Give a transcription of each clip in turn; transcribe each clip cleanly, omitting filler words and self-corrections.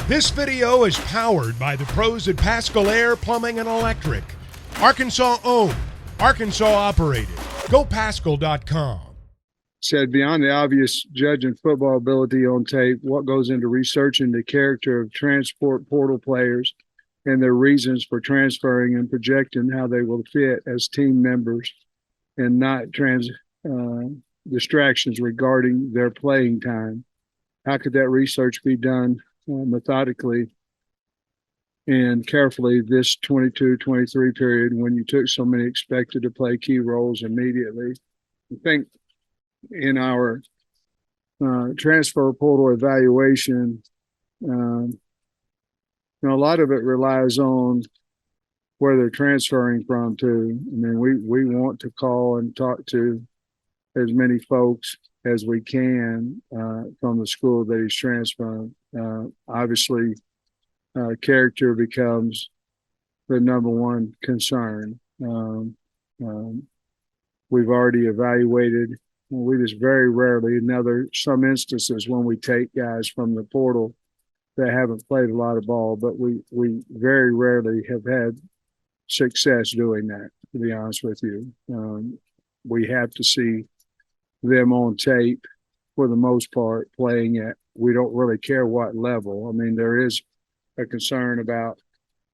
This video is powered by the pros at Pascal Air Plumbing and Electric. Arkansas owned, Arkansas operated. GoPascal.com. Said beyond the obvious judging football ability on tape, what goes into researching the character of transport portal players and their reasons for transferring and projecting how they will fit as team members and not distractions regarding their playing time. How could that research be done methodically and carefully this 22-23 period when you took so many expected to play key roles immediately? I think in our transfer portal evaluation, a lot of it relies on where they're transferring from to. I mean, we want to call and talk to as many folks as we can from the school that he's transferring. Obviously, character becomes the number one concern. We've already evaluated. We just very rarely, now there's some instances when we take guys from the portal that haven't played a lot of ball, but we very rarely have had success doing that, to be honest with you. We have to see them on tape for the most part playing at, we don't really care what level. I mean, there is a concern about,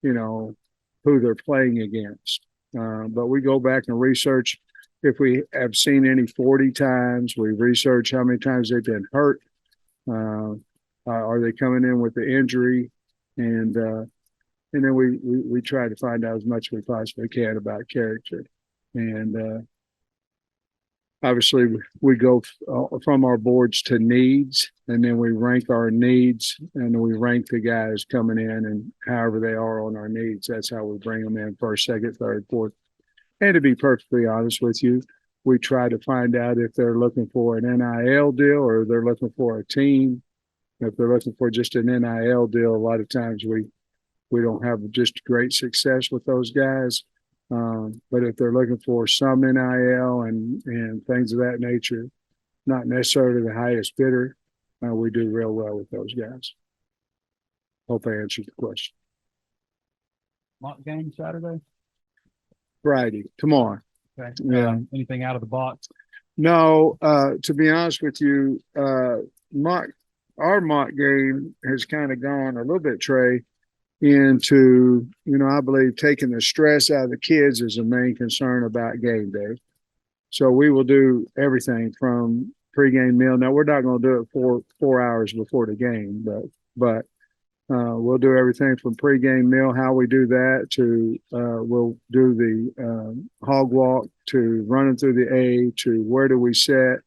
who they're playing against. But we go back and research if we have seen any 40 times. We research how many times they've been hurt. Are they coming in with the injury? And then we try to find out as much as we possibly can about character. And obviously, we go from our boards to needs, and then we rank our needs, and we rank the guys coming in, and however they are on our needs, that's how we bring them in first, second, third, fourth. And to be perfectly honest with you, we try to find out if they're looking for an NIL deal or they're looking for a team. If they're looking for just an NIL deal, a lot of times we don't have just great success with those guys. But if they're looking for some NIL and things of that nature, not necessarily the highest bidder, we do real well with those guys. Hope I answered the question. Mock game Saturday? Friday, tomorrow. Okay. Yeah. Anything out of the box? No, to be honest with you, our mock game has kind of gone a little bit, Trey, into, I believe taking the stress out of the kids is a main concern about game day. So we will do everything from pregame meal. Now, we're not going to do it 4 hours before the game, but we'll do everything from pregame meal, how we do that, to we'll do the hog walk, to running through the A, to where do we set,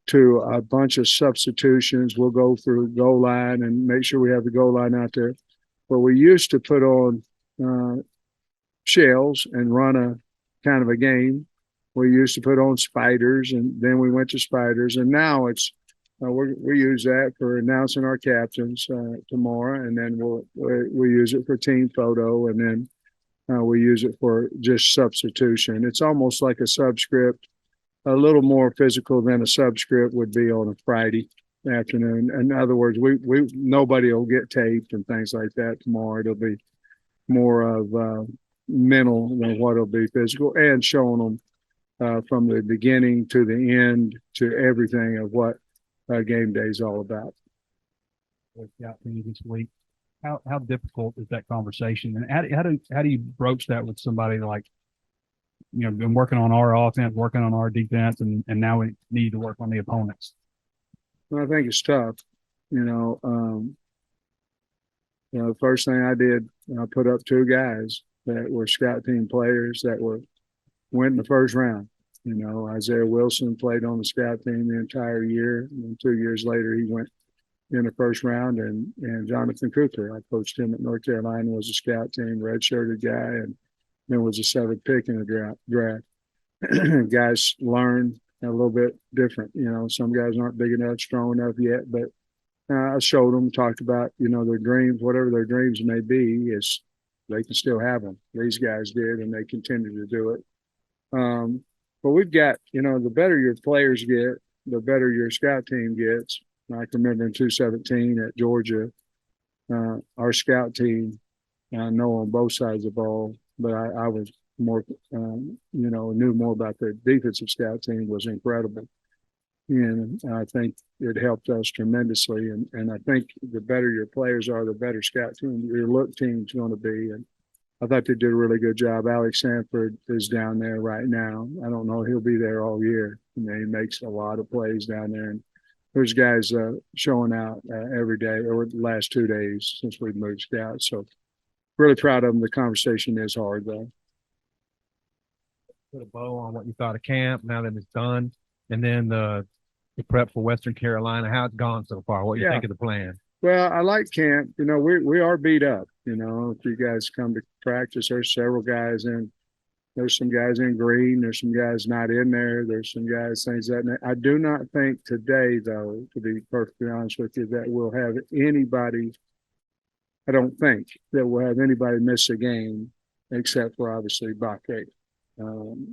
to a bunch of substitutions. We'll go through goal line and make sure we have the goal line out there. But we used to put on shells and run a kind of a game. We used to put on spiders, and then we went to spiders. And now it's we use that for announcing our captains tomorrow, and then we use it for team photo, and then we use it for just substitution. It's almost like a subscript, a little more physical than a subscript would be on a Friday afternoon. In other words, we nobody will get taped and things like that tomorrow. It'll be more of mental than what it'll be physical, and showing them from the beginning to the end to everything of what game day is all about. This week, how difficult is that conversation, and how do you broach that with somebody like, been working on our offense, working on our defense, and now we need to work on the opponents? Well, I think it's tough. The first thing I did, I put up 2 guys that were scout team players that went in the first round. Isaiah Wilson played on the scout team the entire year, and 2 years later he went in the first round. And Jonathan Cooper, I coached him at North Carolina, was a scout team, redshirted guy, and then was a 7th pick in the draft. Guys learn a little bit different. Some guys aren't big enough, strong enough yet, but I showed them, talked about, their dreams, whatever their dreams may be, is they can still have them. These guys did, and they continue to do it. But we've got, the better your players get, the better your scout team gets. I can remember in 2017 at Georgia, our scout team, I know on both sides of the ball, but I was more, knew more about the defensive scout team, was incredible. And I think it helped us tremendously. And I think the better your players are, the better scout team your look team's going to be. And I thought they did a really good job. Alex Sanford is down there right now. I don't know, he'll be there all year. He makes a lot of plays down there. And there's guys showing out every day, or the last 2 days since we've moved scouts. So really proud of them. The conversation is hard, though. Put a bow on what you thought of camp now that it's done, and then the prep for Western Carolina. How it's gone so far? What you think of the plan? Well, I like camp. We are beat up. If you guys come to practice, there's several guys in. There's some guys in green. There's some guys not in there. There's some guys, things that. I do not think today, though, to be perfectly honest with you, that we'll have anybody. I don't think that we'll have anybody miss a game except for obviously Bakke.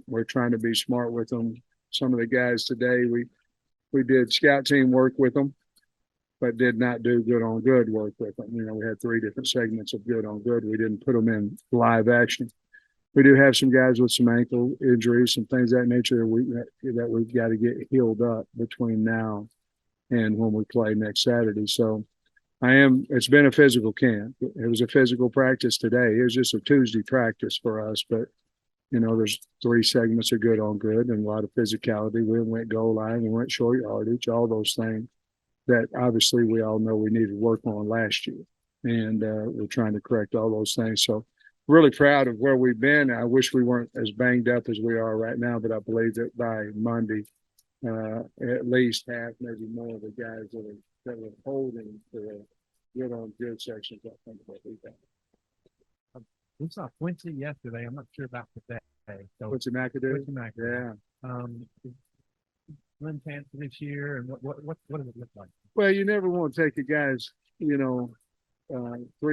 We're trying to be smart with them. Some of the guys today, we did scout team work with them, but did not do good on good work with them. We had 3 different segments of good on good. We didn't put them in live action. We do have some guys with some ankle injuries, some things of that nature that we've got to get healed up between now and when we play next Saturday. So it's been a physical camp. It was a physical practice today. It was just a Tuesday practice for us, but there's 3 segments of good on good and a lot of physicality. We went goal line, we went short yardage, all those things that obviously we all know we needed to work on last year. And we're trying to correct all those things. So really proud of where we've been. I wish we weren't as banged up as we are right now, but I believe that by Monday, at least half, maybe more of the guys that were holding the good on good sections, I think what we've got. We saw Quincy yesterday. I'm not sure about today. So Quincy McAdoo? Quincy McAdoo. Yeah. Slim chance this year, and what does it look like? Well, you never want to take a guy's, 3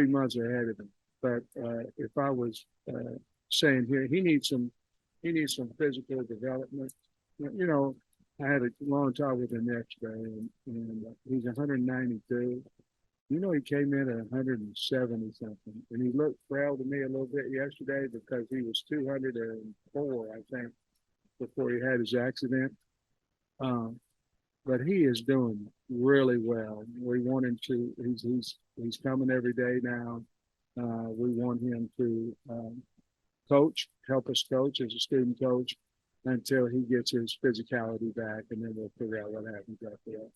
months ahead of him. But if I was saying here, he needs some physical development. I had a long talk with him yesterday, and he's 192. He came in at 170 something, and he looked frail to me a little bit yesterday because he was 204, I think, before he had his accident. But he is doing really well. We want him to. He's coming every day now. We want him to help us coach as a student coach until he gets his physicality back, and then we'll figure out what happens after that.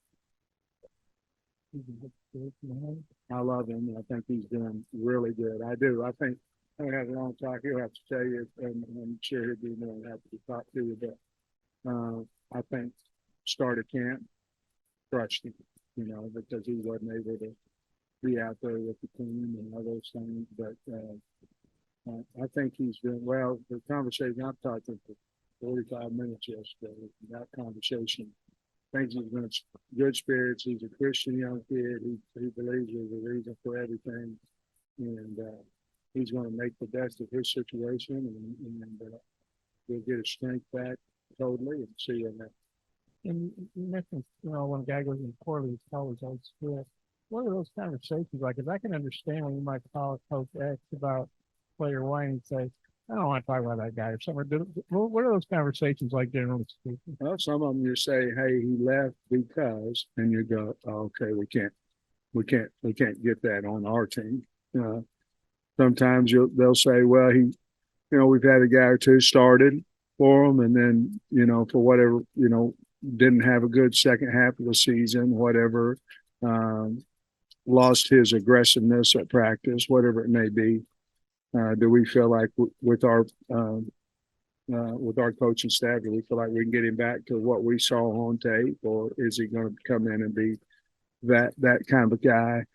I love him. I think he's doing really good. I do. I think I have a long talk. He'll have to tell you, and I'm sure he'll be more than happy to talk to you. But I think start of camp crushed him, because he wasn't able to be out there with the team and all those things. But I think he's doing well. The conversation, I've talked to him for 45 minutes yesterday. That conversation, I think he's in good spirits. He's a Christian young kid. He believes there's a reason for everything. And he's going to make the best of his situation, and he'll get his strength back totally and see him. And you mentioned, when a guy goes in poorly, he's always on script. What are those conversations like? Because I can understand when you might call Coach X about player Y and say, I don't want to talk about that guy or something. What are those conversations like, generally speaking? Well, some of them you say, hey, he left because, and you go, oh, okay, we can't get that on our team. Sometimes they'll say, well, we've had a guy or two started for him, and then, for whatever, didn't have a good second half of the season, whatever, lost his aggressiveness at practice, whatever it may be. Do we feel like with our coaching staff, do we feel like we can get him back to what we saw on tape, or is he going to come in and be that kind of a guy?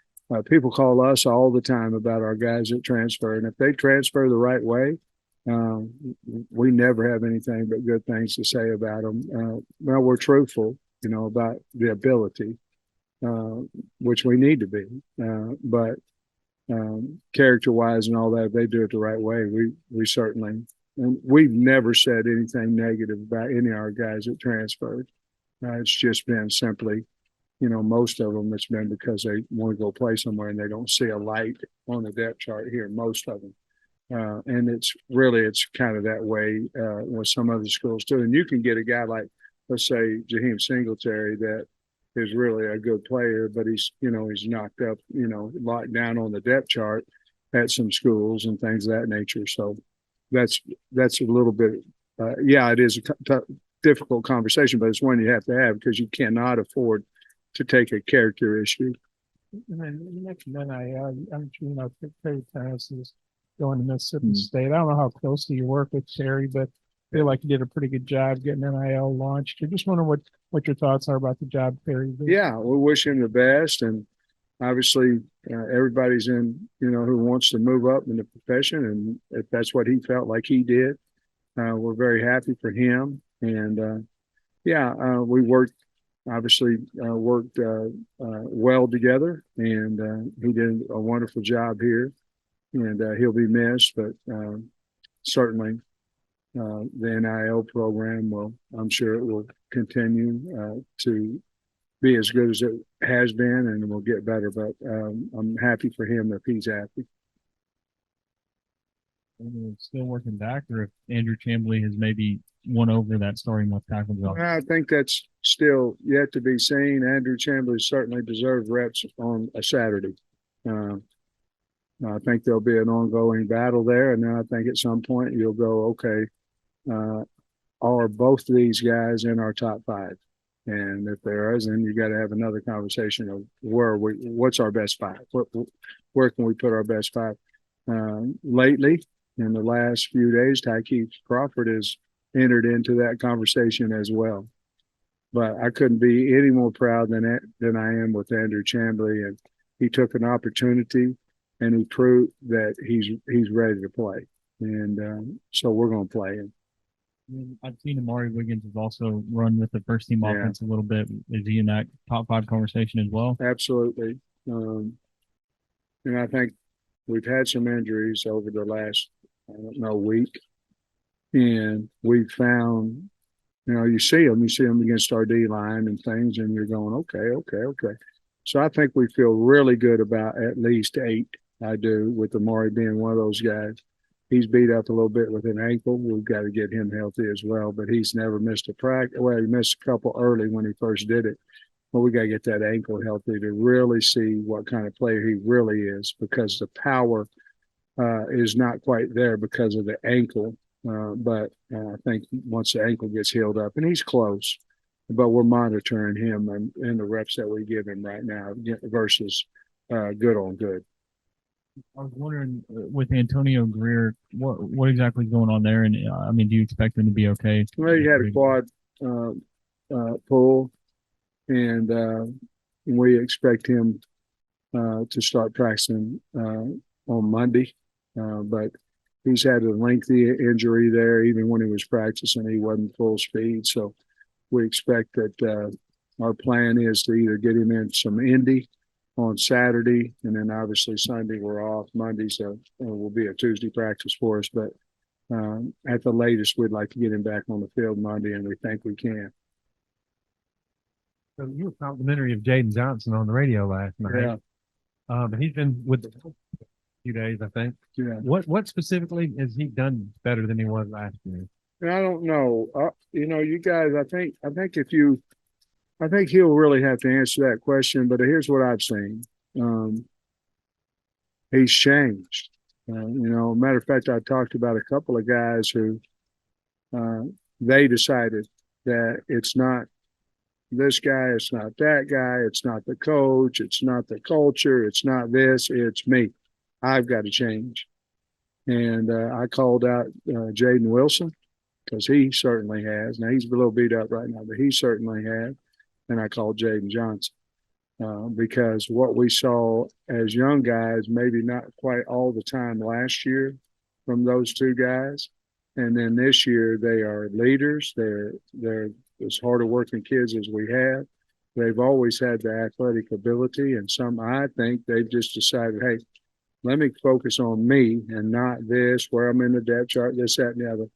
People call us all the time about our guys that transfer, and if they transfer the right way, we never have anything but good things to say about them. Well, we're truthful, about the ability, which we need to be, but character-wise and all that, if they do it the right way, we certainly, and we've never said anything negative about any of our guys that transferred. It's just been simply most of them, it's been because they want to go play somewhere and they don't see a light on the depth chart here, most of them. And it's kind of that way with some other schools too. And you can get a guy like, let's say, Jaheim Singletary, that is really a good player, but he's knocked up, locked down on the depth chart at some schools and things of that nature. So that's a little bit, it is a difficult conversation, but it's one you have to have because you cannot afford to take a character issue. And then you mentioned I'm sure Terry Thomas is going to Mississippi State. I don't know how closely you work with Terry, but I feel like you did a pretty good job getting NIL launched. I just wonder what your thoughts are about the job Terry did. Yeah, we wish him the best, and obviously everybody's in who wants to move up in the profession, and if that's what he felt like he did, we're very happy for him. And we worked well together, and he did a wonderful job here, and he'll be missed, but certainly the NIL program I'm sure it will continue to be as good as it has been, and will get better, but I'm happy for him if he's happy. Still working back, or if Andrew Chamblee has maybe won over that starting left tackle job? I think that's still yet to be seen. Andrew Chamblee certainly deserves reps on a Saturday. I think there'll be an ongoing battle there, and then I think at some point you'll go, okay, are both of these guys in our top five? And if there is, then you got to have another conversation of what's our best five? Where can we put our best five? Lately, in the last few days, Tykeith Crawford has entered into that conversation as well. But I couldn't be any more proud than I am with Andrew Chamblee, and he took an opportunity and he proved that he's ready to play, and so we're going to play him. I've seen Amari Wiggins has also run with the first team offense a little bit. Is he in that top five conversation as well? Absolutely. And I think we've had some injuries over the last, week. And we found, you see them against our D line and things, and you're going, okay. So I think we feel really good about at least 8. I do, with Amari being one of those guys. He's beat up a little bit with an ankle. We've got to get him healthy as well, but he's never missed a practice. Well, he missed a couple early when he first did it. But we got to get that ankle healthy to really see what kind of player he really is, because the power is not quite there because of the ankle. But I think once the ankle gets healed up, and he's close, but we're monitoring him and the reps that we give him right now versus good on good. I was wondering with Antonio Greer, what exactly is going on there? And do you expect him to be okay? Well, he had a quad pull, and we expect him to start practicing on Monday. But he's had a lengthy injury there. Even when he was practicing, he wasn't full speed. So we expect that our plan is to either get him in some Indy on Saturday, and then obviously Sunday we're off. Mondays will be a Tuesday practice for us, but at the latest we'd like to get him back on the field Monday, and we think we can. So you were complimentary of Jaden Johnson on the radio last night. Yeah. He's been with the a few days, I think. Yeah. What specifically has he done better than he was last year? I don't know. You guys, I think he'll really have to answer that question, but here's what I've seen. He's changed. Matter of fact, I talked about a couple of guys who they decided that it's not this guy, it's not that guy, it's not the coach, it's not the culture, it's not this, it's me. I've got to change. And I called out Jaden Wilson, because he certainly has. Now, he's a little beat up right now, but he certainly has. And I called Jaden Johnson because what we saw as young guys, maybe not quite all the time last year from those two guys. And then this year they are leaders. They're as hard working kids as we have. They've always had the athletic ability, and I think they've just decided, hey, let me focus on me and not this, where I'm in the depth chart, this, that, and the other.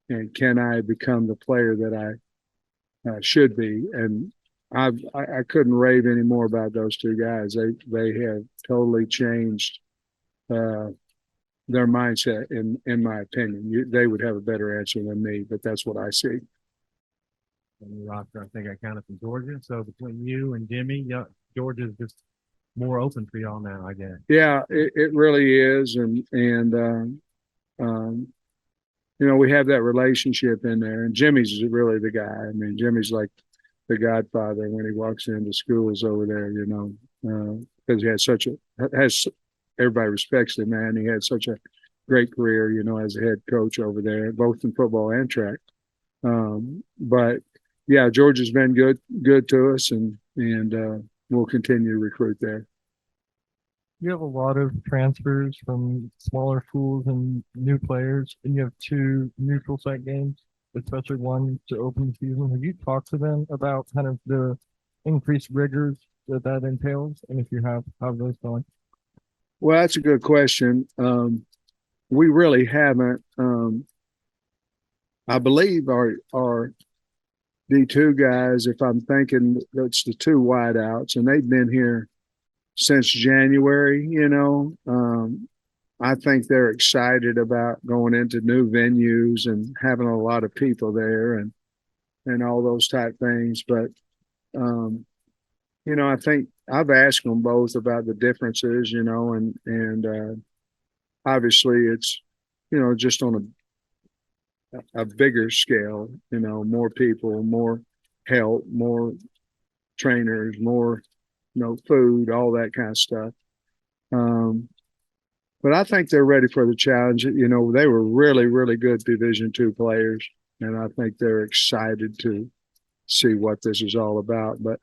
And can I become the player that I should be? And I couldn't rave any more about those two guys. They have totally changed their mindset, in my opinion. They would have a better answer than me, but that's what I see. On the roster, I think I counted from Georgia. So between you and Jimmy, yeah, Georgia's just more open for y'all now, I guess. Yeah, it really is, and you know, we have that relationship in there, and Jimmy's really the guy. I mean, Jimmy's like the godfather when he walks into schools over there, you know, because he has everybody respects him, man. He had such a great career, you know, as a head coach over there, both in football and track. But yeah, Georgia's been good to us, and we'll continue to recruit there. You have a lot of transfers from smaller schools and new players, and you have 2 neutral site games, especially one to open the season. Have you talked to them about kind of the increased rigors that entails, and if you have, how those going? Well, that's a good question. We really haven't. I believe our D2 guys, if I'm thinking, that's the 2 wideouts, and they've been here since January, you know. I think they're excited about going into new venues and having a lot of people there and all those type things. But, you know, I think I've asked them both about the differences, you know, and obviously it's, you know, just on a bigger scale, you know, more people, more help, more trainers, more, you know, food, all that kind of stuff. But I think they're ready for the challenge. You know, they were really, really good Division II players, and I think they're excited to see what this is all about. But,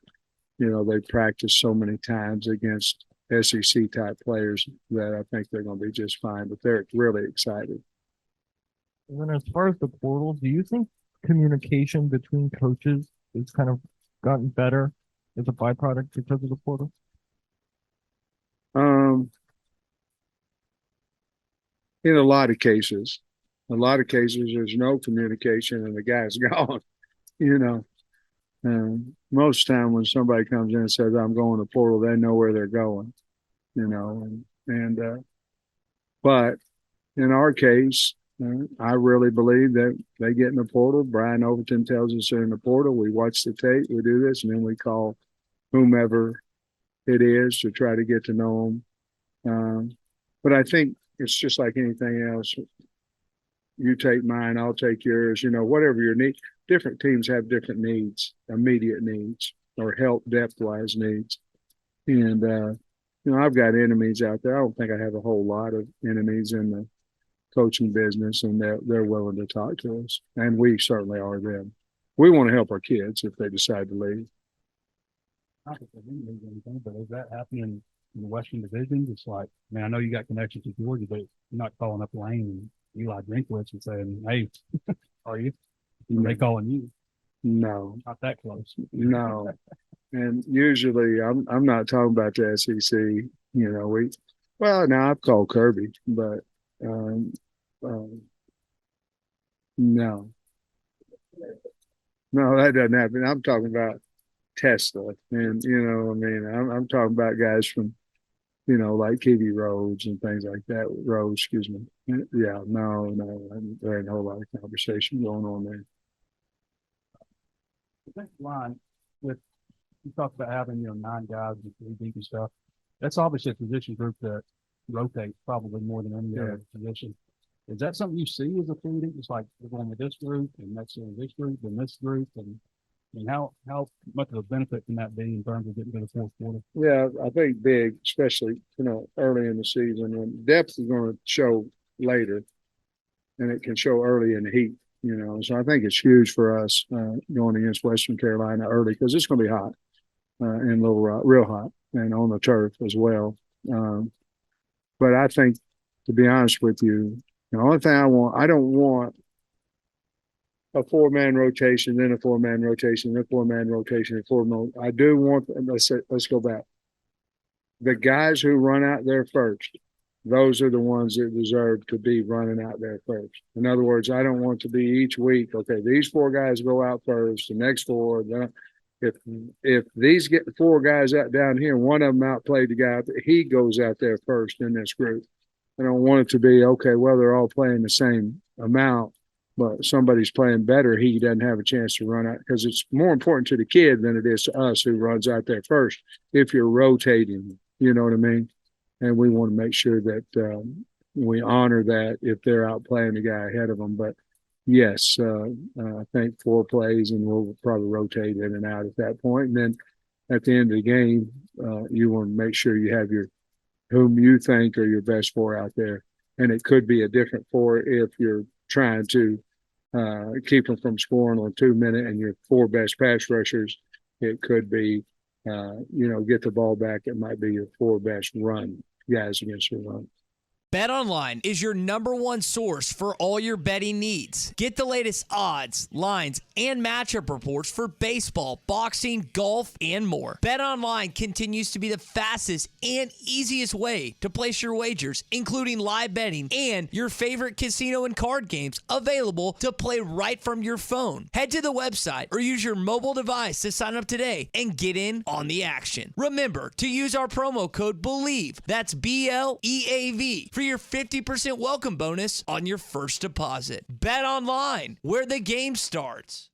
you know, they practiced so many times against SEC type players that I think they're going to be just fine, but they're really excited. And then as far as the portal, do you think communication between coaches has kind of gotten better as a byproduct because of the portal? In a lot of cases, there's no communication and the guy's gone, you know. Most time when somebody comes in and says, I'm going to portal, they know where they're going, you know, but in our case, I really believe that they get in the portal. Brian Overton tells us they're in the portal. We watch the tape, we do this, and then we call whomever it is to try to get to know them. But I think it's just like anything else. You take mine, I'll take yours, you know, whatever your need. Different teams have different needs, immediate needs or help depth-wise needs. And, you know, I've got enemies out there. I don't think I have a whole lot of enemies in the coaching business, and they're willing to talk to us, and we certainly are them. We want to help our kids if they decide to leave. Not that they didn't lose anything, but is that happening in the Western Division? It's like, I mean, I know you got connections with Georgia, but you're not calling up Lane and Eli Drinkwitz and saying, "Hey, are you?" Are they calling you? No, Not that close. no. And usually, I'm not talking about the SEC. You know, now I've called Kirby, but no, that doesn't happen. I'm talking about Tesla, and you know, I mean, I'm talking about guys from, you know, like Kiwi Rhodes and things like that. Rhodes, excuse me. Yeah, no, there ain't a whole lot of conversation going on there. The next line with you talked about having, you know, 9 guys and 3 deep and stuff. That's obviously a position group that rotates probably more than any other position. Is that something you see as a team? It's like we're going with this group and next year this group and this group, and how much of a benefit can that be in terms of getting to the fourth quarter? Yeah, I think big, especially, you know, early in the season when depth is going to show later, and it can show early in the heat. You know, so I think it's huge for us going against Western Carolina early because it's going to be hot in Little Rock, real hot, and on the turf as well. But I think, to be honest with you, the only thing I don't want a 4-man rotation, then a 4-man rotation, then a 4-man rotation, I do want. Let's go back. The guys who run out there first, those are the ones that deserve to be running out there first. In other words, I don't want to be each week, okay, these 4 guys go out first, the next 4. If these get 4 guys out down here, and one of them outplayed the guy, he goes out there first in this group. I don't want it to be, okay, well, they're all playing the same amount, but somebody's playing better. He doesn't have a chance to run out, because it's more important to the kid than it is to us who runs out there first. If you're rotating, you know what I mean? And we want to make sure that we honor that if they're outplaying the guy ahead of them. But yes, I think 4 plays, and we'll probably rotate in and out at that point. And then at the end of the game, you want to make sure you have whom you think are your best 4 out there. And it could be a different 4 if you're trying to keep them from scoring on 2 minute and your 4 best pass rushers. It could be, get the ball back. It might be your 4 best run guys against your run. BetOnline is your #1 source for all your betting needs. Get the latest odds, lines, and matchup reports for baseball, boxing, golf, and more. BetOnline continues to be the fastest and easiest way to place your wagers, including live betting and your favorite casino and card games available to play right from your phone. Head to the website or use your mobile device to sign up today and get in on the action. Remember to use our promo code BELIEVE, that's BLEAV, for your 50% welcome bonus on your first deposit. Bet online, where the game starts.